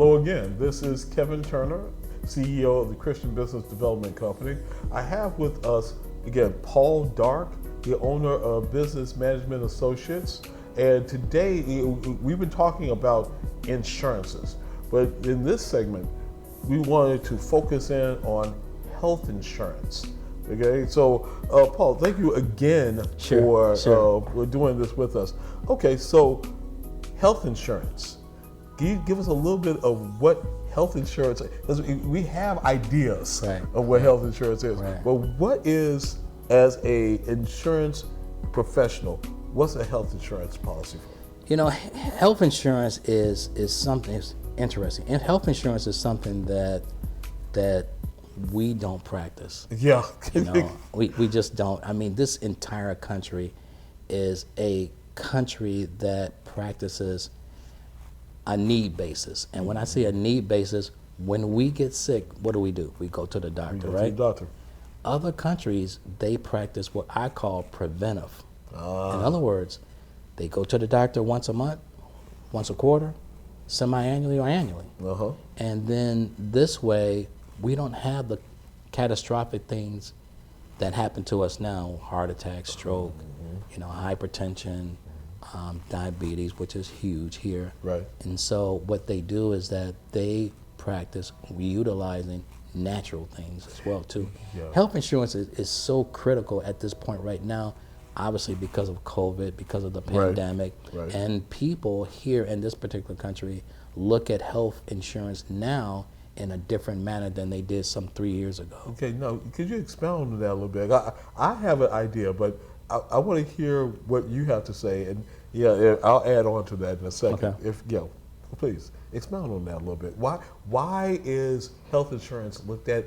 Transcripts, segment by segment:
hello again. This is Kevin Turner, CEO of the Christian Business Development Company. I have with us, again, Paul Dark, the owner of Business Management Associates. And today, we've been talking about insurances. But in this segment, we wanted to focus in on health insurance. Okay, so Paul, thank you again for doing this with us. Okay, so health insurance. Can you give us a little bit of what health insurance is? Because we have ideas of what health insurance is, but what is, as a insurance professional, what's a health insurance policy for? You know, health insurance is something that's interesting, and health insurance is something that we don't practice. Yeah. You know, we just don't. I mean, this entire country is a country that practices a need basis. And when I say a need basis, when we get sick, what do? We go to the doctor, right? To the doctor. Other countries, they practice what I call preventive. In other words, they go to the doctor once a month, once a quarter, semi-annually or annually. And then this way, we don't have the catastrophic things that happen to us now: heart attack, stroke, you know, hypertension, diabetes, which is huge here. Right. And so what they do is that they practice utilizing natural things as well too. Yeah. Health insurance is so critical at this point right now, obviously because of COVID, because of the pandemic, and people here in this particular country look at health insurance now in a different manner than they did some 3 years ago. Okay, now, could you expound on that a little bit? I have an idea, but I want to hear what you have to say, and I'll add on to that in a second. Okay. Please expound on that a little bit. Why is health insurance looked at,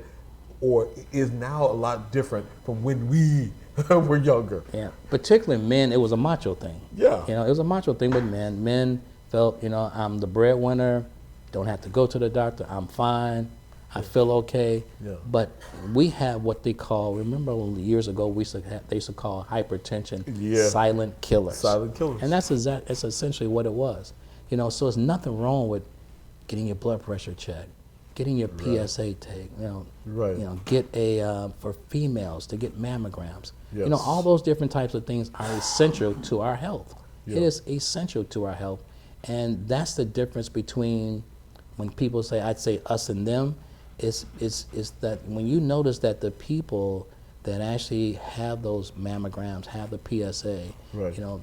or is now a lot different from when we were younger? Yeah, particularly men, it was a macho thing. Yeah. You know, it was a macho thing with men. Men felt, you know, I'm the breadwinner, don't have to go to the doctor, I'm fine, I feel okay. Yeah. But we have what they call, remember years ago, they used to call hypertension silent killers. Silent killers. And that's essentially what it was. You know, so there's nothing wrong with getting your blood pressure checked, getting your PSA taken, you know, get for females to get mammograms. Yes. You know, all those different types of things are essential to our health. Yeah. It is essential to our health. And that's the difference between when people say, I'd say us and them, is that when you notice that the people that actually have those mammograms, have the PSA, you know,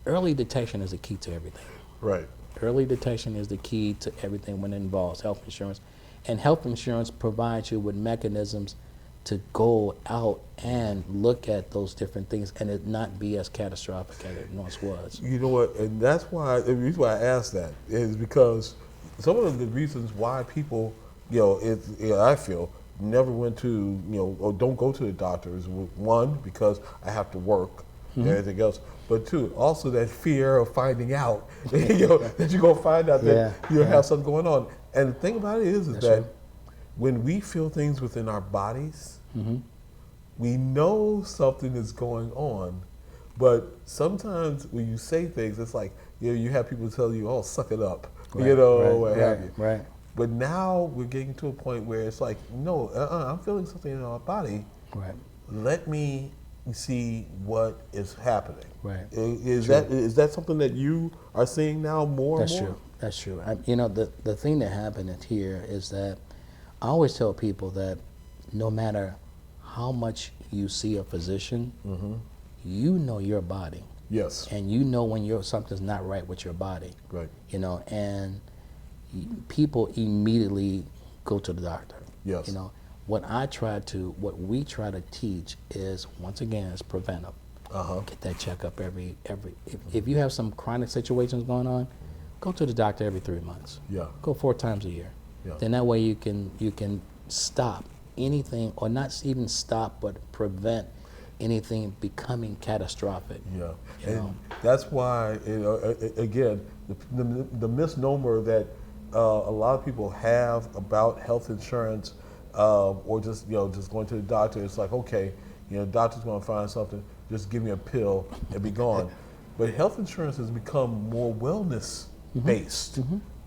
early detection is the key to everything. Right. Early detection is the key to everything when it involves health insurance. And health insurance provides you with mechanisms to go out and look at those different things and it not be as catastrophic as it once was. You know what, and that's why, the reason why I asked that is because some of the reasons why people, I feel, never went to, or don't go to the doctor is, one, because I have to work and everything else. But two, also that fear of finding out, that you're going to find out that you have something going on. And the thing about it is that when we feel things within our bodies, we know something is going on. But sometimes when you say things, it's like, you have people tell you, oh, suck it up, what have you. Right. But now we're getting to a point where it's like, no, I'm feeling something in my body. Right. Let me see what is happening. Right. Is that something that you are seeing now more and more? That's true. The thing that happened here is that I always tell people that no matter how much you see a physician, you know your body. Yes. And you know when something's not right with your body. Right. And people immediately go to the doctor. Yes. What we try to teach is, once again, is preventive. Get that checkup if you have some chronic situations going on, go to the doctor every 3 months. Yeah. Go 4 times a year. Yeah. Then that way you can stop anything, or not even stop, but prevent anything becoming catastrophic. Yeah. And that's why, again, the misnomer that a lot of people have about health insurance, or just going to the doctor, it's like, okay, doctor's going to find something, just give me a pill and be gone. But health insurance has become more wellness based.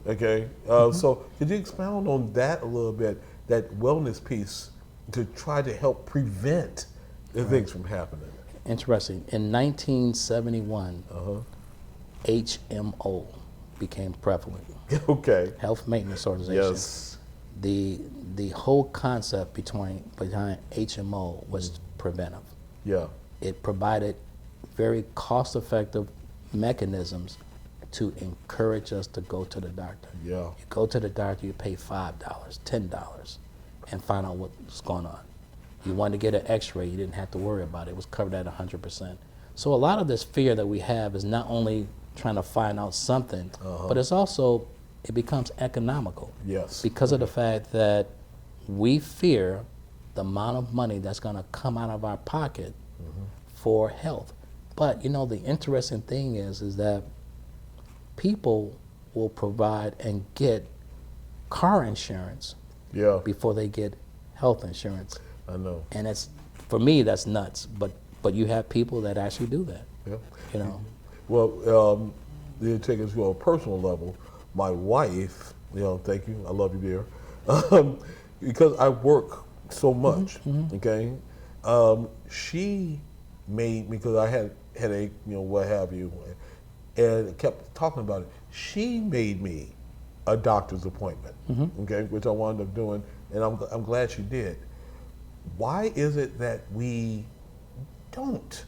Okay, so could you expound on that a little bit, that wellness piece, to try to help prevent the things from happening? Interesting. In 1971, HMO became prevalent. Okay. Health Maintenance Organization. Yes. The whole concept behind HMO was preventive. Yeah. It provided very cost-effective mechanisms to encourage us to go to the doctor. Yeah. You go to the doctor, you pay $5, $10, and find out what's going on. You wanted to get an x-ray, you didn't have to worry about it. It was covered at 100%. So a lot of this fear that we have is not only trying to find out something, but it's also, it becomes economical. Yes. Because of the fact that we fear the amount of money that's going to come out of our pocket for health. But you know, the interesting thing is that people will provide and get car insurance Yeah. before they get health insurance. I know. And it's, for me, that's nuts. But you have people that actually do that. Yeah. You know. Well, to take it to a personal level, my wife, thank you, I love you, dear, because I work so much. Okay, she made me, because I had headache, what have you, and kept talking about it. She made me a doctor's appointment. Okay, which I wound up doing, and I'm glad she did. Why is it that we don't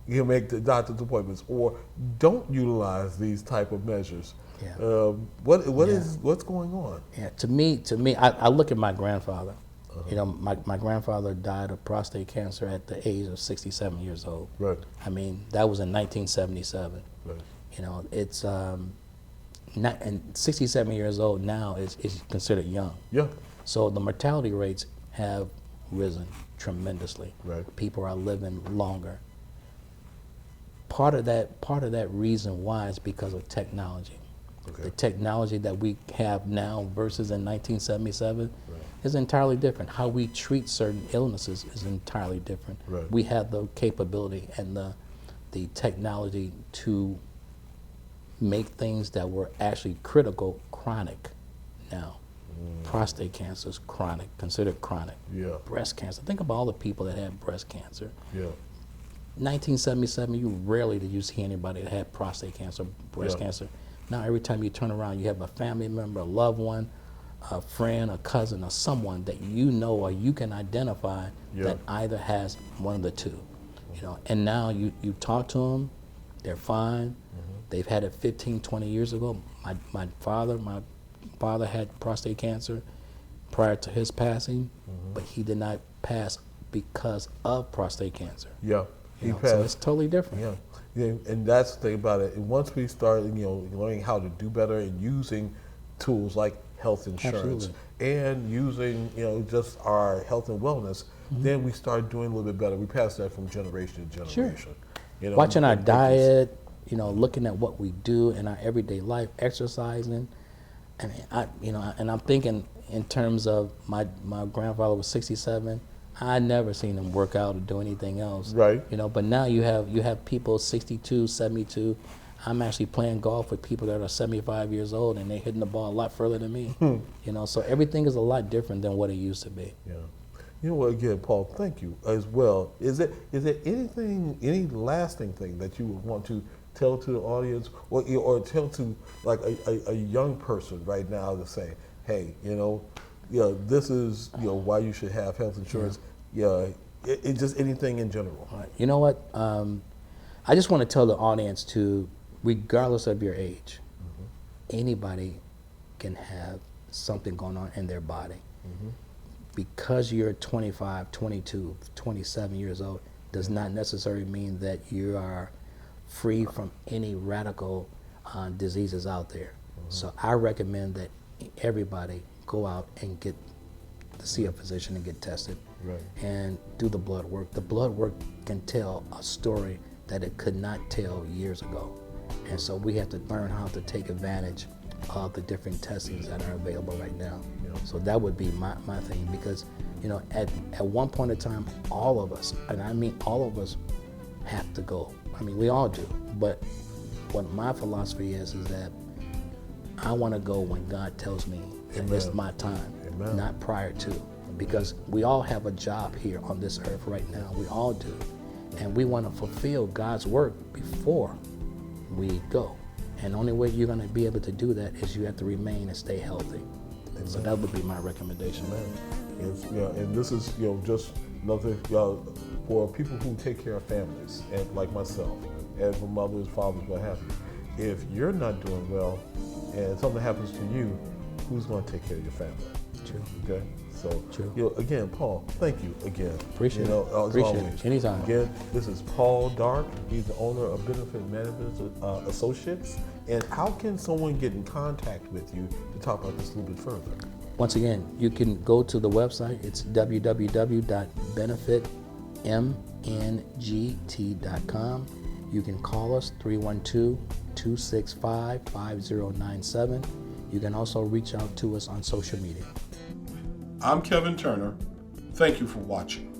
make the doctor's appointments or don't utilize these type of measures? Yeah. What's going on? Yeah. To me, I look at my grandfather. You know, my grandfather died of prostate cancer at the age of 67 years old. Right. I mean, that was in 1977. Right. You know, it's not, and 67 years old now is considered young. Yeah. So the mortality rates have risen tremendously. Right. People are living longer. Part of that reason why is because of technology. Okay. The technology that we have now versus in 1977 is entirely different. How we treat certain illnesses is entirely different. Right. We have the capability and the technology to make things that were actually critical chronic now. Prostate cancer is chronic, considered chronic. Yeah. Breast cancer. Think about all the people that had breast cancer. Yeah. 1977, you rarely did you see anybody that had prostate cancer, breast cancer. Now every time you turn around, you have a family member, a loved one, a friend, a cousin, or someone that you know or you can identify that either has one of the two. You know, and now you talk to them, they're fine. They've had it 15, 20 years ago. My father had prostate cancer prior to his passing, but he did not pass because of prostate cancer. Yeah. You know, so it's totally different. Yeah, and that's the thing about it. And once we start, learning how to do better and using tools like health insurance and using, just our health and wellness, then we start doing a little bit better. We pass that from generation to generation. Sure. Watching our diet, looking at what we do in our everyday life, exercising. I mean, and I'm thinking in terms of my grandfather was 67. I never seen him work out or do anything else. Right. But now you have people 62, 72. I'm actually playing golf with people that are 75 years old and they're hitting the ball a lot further than me. So everything is a lot different than what it used to be. Yeah. You know what, again, Paul, thank you as well. Is there anything, any lasting thing that you would want to tell to the audience or tell to like a young person right now to say, hey, this is why you should have health insurance. It's just anything in general. All right. You know what? I just want to tell the audience to, regardless of your age, anybody can have something going on in their body. Because you're 25, 22, 27 years old does not necessarily mean that you are free from any radical diseases out there. So I recommend that everybody go out and see a physician and get tested. Right. And do the blood work. The blood work can tell a story that it could not tell years ago. And so we have to learn how to take advantage of the different testings that are available right now. So that would be my thing, because at one point in time, all of us, and I mean all of us, have to go. I mean, we all do. But what my philosophy is that I want to go when God tells me Amen. it's my time, Amen. not prior to. Because we all have a job here on this earth right now. We all do. And we want to fulfill God's work before we go. And the only way you're going to be able to do that is you have to remain and stay healthy. Amen. So that would be my recommendation. Amen. And this is just another for people who take care of families, and like myself, and for mothers, fathers, what have you. If you're not doing well, and something happens to you, who's going to take care of your family? True. Okay. So, True. Again, Paul, thank you again. Appreciate it. Appreciate it. Anytime. Again, this is Paul Dark. He's the owner of Benefit Management Associates. And how can someone get in contact with you to talk about this a little bit further? Once again, you can go to the website. It's www.benefitmngt.com. You can call us 312-265-5097. You can also reach out to us on social media. I'm Kevin Turner. Thank you for watching.